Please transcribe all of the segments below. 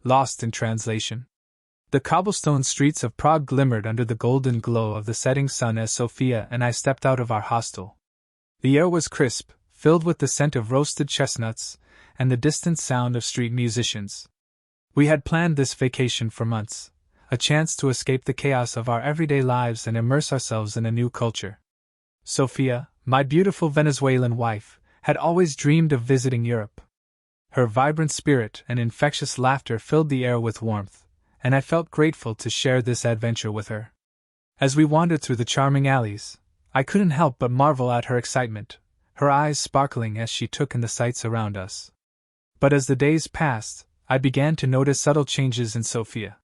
Lost in translation. The cobblestone streets of Prague glimmered under the golden glow of the setting sun as Sophia and I stepped out of our hostel. The air was crisp, filled with the scent of roasted chestnuts and the distant sound of street musicians. We had planned this vacation for months, a chance to escape the chaos of our everyday lives and immerse ourselves in a new culture. Sophia, my beautiful Venezuelan wife, had always dreamed of visiting Europe. Her vibrant spirit and infectious laughter filled the air with warmth, and I felt grateful to share this adventure with her. As we wandered through the charming alleys, I couldn't help but marvel at her excitement, her eyes sparkling as she took in the sights around us. But as the days passed, I began to notice subtle changes in Sophia.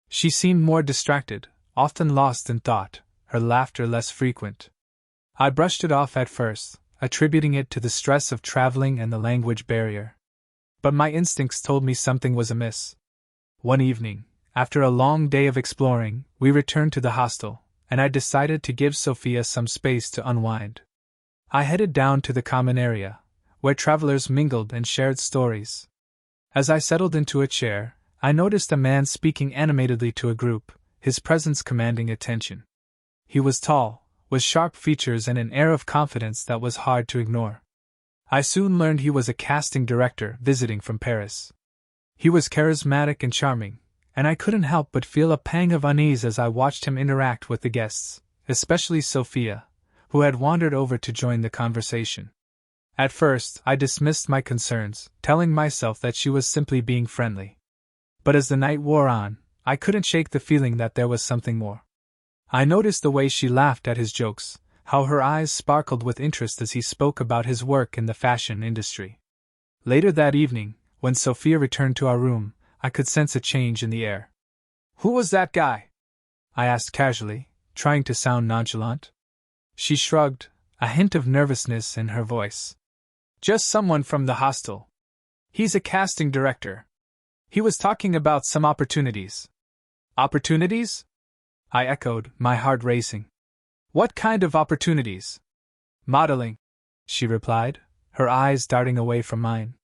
She seemed more distracted, often lost in thought, her laughter less frequent. I brushed it off at first, attributing it to the stress of traveling and the language barrier. But my instincts told me something was amiss. One evening, after a long day of exploring, we returned to the hostel, and I decided to give Sophia some space to unwind. I headed down to the common area, where travelers mingled and shared stories. As I settled into a chair, I noticed a man speaking animatedly to a group, his presence commanding attention. He was tall, with sharp features and an air of confidence that was hard to ignore. I soon learned he was a casting director visiting from Paris. He was charismatic and charming, and I couldn't help but feel a pang of unease as I watched him interact with the guests, especially Sophia, who had wandered over to join the conversation. At first, I dismissed my concerns, telling myself that she was simply being friendly. But as the night wore on, I couldn't shake the feeling that there was something more. I noticed the way she laughed at his jokes, how her eyes sparkled with interest as he spoke about his work in the fashion industry. Later that evening, when Sophia returned to our room, I could sense a change in the air. "Who was that guy?" I asked casually, trying to sound nonchalant. She shrugged, a hint of nervousness in her voice. "Just someone from the hostel. He's a casting director. He was talking about some opportunities." "Opportunities?" I echoed, my heart racing. "What kind of opportunities?" "Modeling," she replied, her eyes darting away from mine.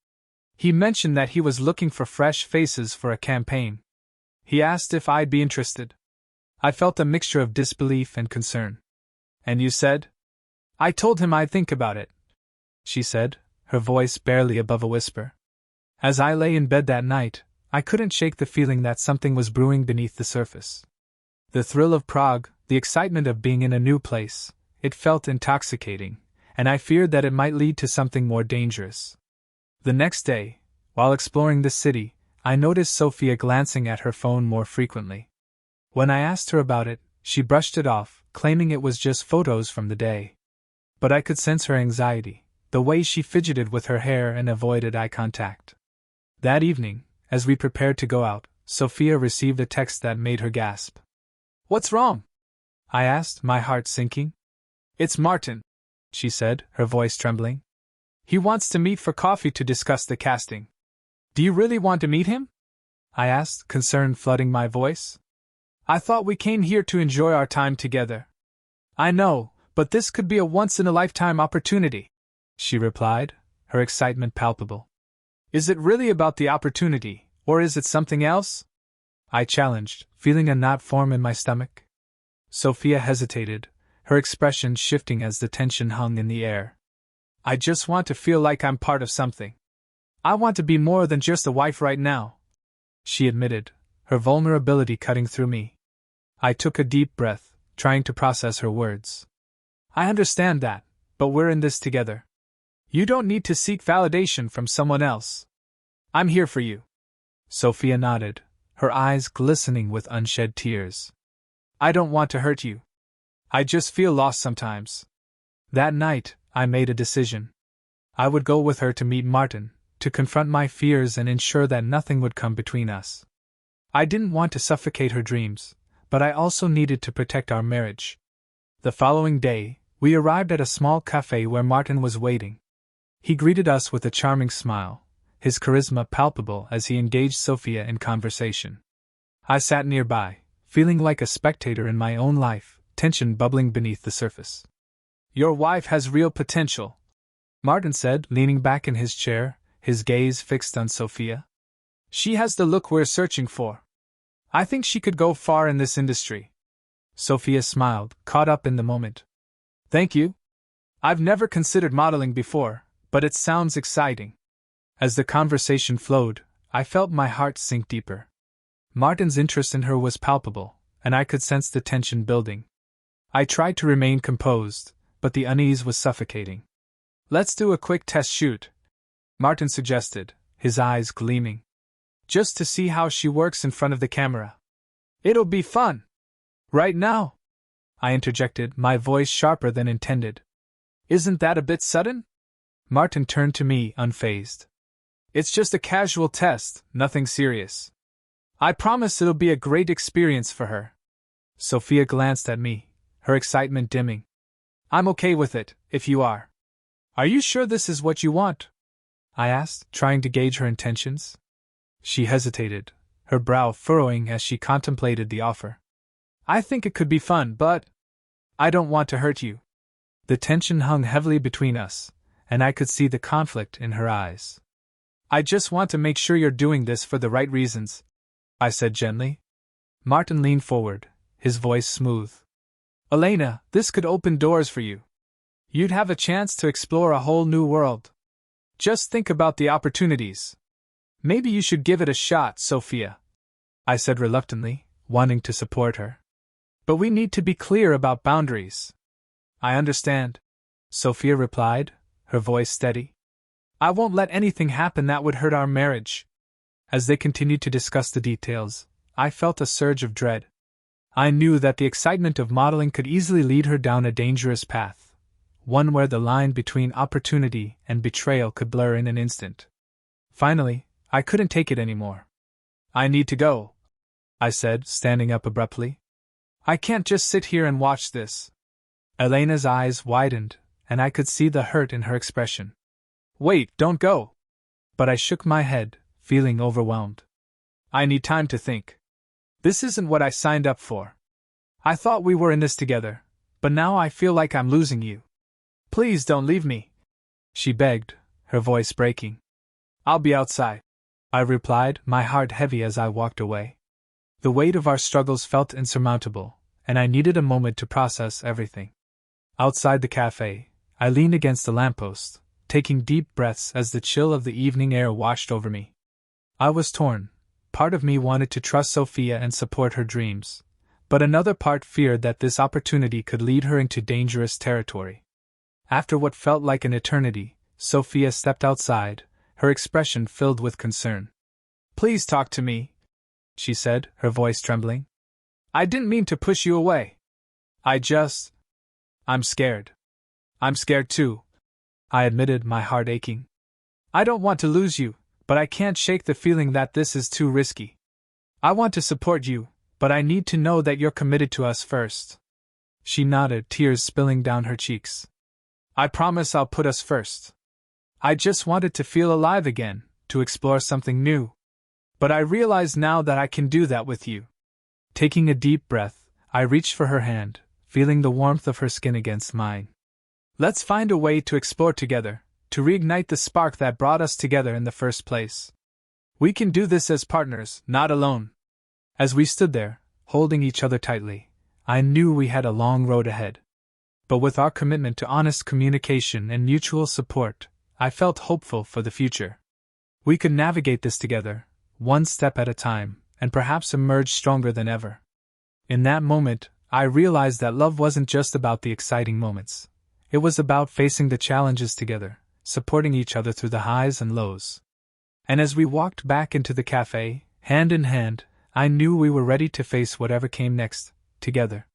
"He mentioned that he was looking for fresh faces for a campaign. He asked if I'd be interested." I felt a mixture of disbelief and concern. "And you said?" "I told him I'd think about it," she said, her voice barely above a whisper. As I lay in bed that night, I couldn't shake the feeling that something was brewing beneath the surface. The thrill of Prague, the excitement of being in a new place, it felt intoxicating, and I feared that it might lead to something more dangerous. The next day, while exploring the city, I noticed Sophia glancing at her phone more frequently. When I asked her about it, she brushed it off, claiming it was just photos from the day. But I could sense her anxiety, the way she fidgeted with her hair and avoided eye contact. That evening, as we prepared to go out, Sophia received a text that made her gasp. "What's wrong?" I asked, my heart sinking. "It's Martin," she said, her voice trembling. "He wants to meet for coffee to discuss the casting." "Do you really want to meet him?" I asked, concern flooding my voice. "I thought we came here to enjoy our time together." "I know, but this could be a once-in-a-lifetime opportunity," she replied, her excitement palpable. "Is it really about the opportunity, or is it something else?" I challenged, feeling a knot form in my stomach. Sophia hesitated, her expression shifting as the tension hung in the air. "I just want to feel like I'm part of something. I want to be more than just a wife right now," she admitted, her vulnerability cutting through me. I took a deep breath, trying to process her words. "I understand that, but we're in this together. You don't need to seek validation from someone else. I'm here for you." Sophia nodded, her eyes glistening with unshed tears. "I don't want to hurt you. I just feel lost sometimes." That night, I made a decision. I would go with her to meet Martin, to confront my fears and ensure that nothing would come between us. I didn't want to suffocate her dreams, but I also needed to protect our marriage. The following day, we arrived at a small cafe where Martin was waiting. He greeted us with a charming smile, his charisma palpable as he engaged Sophia in conversation. I sat nearby, feeling like a spectator in my own life, tension bubbling beneath the surface. "Your wife has real potential," Martin said, leaning back in his chair, his gaze fixed on Sophia. She has the look we're searching for. I think she could go far in this industry. Sophia smiled, caught up in the moment. Thank you. I've never considered modeling before, but it sounds exciting. As the conversation flowed, I felt my heart sink deeper. Martin's interest in her was palpable, and I could sense the tension building. I tried to remain composed, but the unease was suffocating. Let's do a quick test shoot, Martin suggested, his eyes gleaming. Just to see how she works in front of the camera. It'll be fun. Right now? I interjected, my voice sharper than intended. Isn't that a bit sudden? Martin turned to me, unfazed. It's just a casual test, nothing serious. I promise it'll be a great experience for her. Sophia glanced at me, her excitement dimming. I'm okay with it, if you are. Are you sure this is what you want? I asked, trying to gauge her intentions. She hesitated, her brow furrowing as she contemplated the offer. I think it could be fun, but I don't want to hurt you. The tension hung heavily between us, and I could see the conflict in her eyes. I just want to make sure you're doing this for the right reasons, I said gently. Martin leaned forward, his voice smooth. Elena, this could open doors for you. You'd have a chance to explore a whole new world. Just think about the opportunities. Maybe you should give it a shot, Sophia, I said reluctantly, wanting to support her. But we need to be clear about boundaries. I understand, Sophia replied, her voice steady. I won't let anything happen that would hurt our marriage. As they continued to discuss the details, I felt a surge of dread. I knew that the excitement of modeling could easily lead her down a dangerous path, one where the line between opportunity and betrayal could blur in an instant. Finally, I couldn't take it anymore. I need to go, I said, standing up abruptly. I can't just sit here and watch this. Elena's eyes widened, and I could see the hurt in her expression. Wait, don't go. But I shook my head, feeling overwhelmed. I need time to think. This isn't what I signed up for. I thought we were in this together, but now I feel like I'm losing you. Please don't leave me, she begged, her voice breaking. I'll be outside, I replied, my heart heavy as I walked away. The weight of our struggles felt insurmountable, and I needed a moment to process everything. Outside the cafe, I leaned against the lamppost, taking deep breaths as the chill of the evening air washed over me. I was torn. Part of me wanted to trust Sophia and support her dreams, but another part feared that this opportunity could lead her into dangerous territory. After what felt like an eternity, Sophia stepped outside, her expression filled with concern. Please talk to me, she said, her voice trembling. I didn't mean to push you away. I'm scared. I'm scared too, I admitted, my heart aching. I don't want to lose you, but I can't shake the feeling that this is too risky. I want to support you, but I need to know that you're committed to us first. She nodded, tears spilling down her cheeks. I promise I'll put us first. I just wanted to feel alive again, to explore something new. But I realize now that I can do that with you. Taking a deep breath, I reached for her hand, feeling the warmth of her skin against mine. Let's find a way to explore together, to reignite the spark that brought us together in the first place. We can do this as partners, not alone. As we stood there, holding each other tightly, I knew we had a long road ahead. But with our commitment to honest communication and mutual support, I felt hopeful for the future. We could navigate this together, one step at a time, and perhaps emerge stronger than ever. In that moment, I realized that love wasn't just about the exciting moments. It was about facing the challenges together, supporting each other through the highs and lows. And as we walked back into the cafe, hand in hand, I knew we were ready to face whatever came next, together.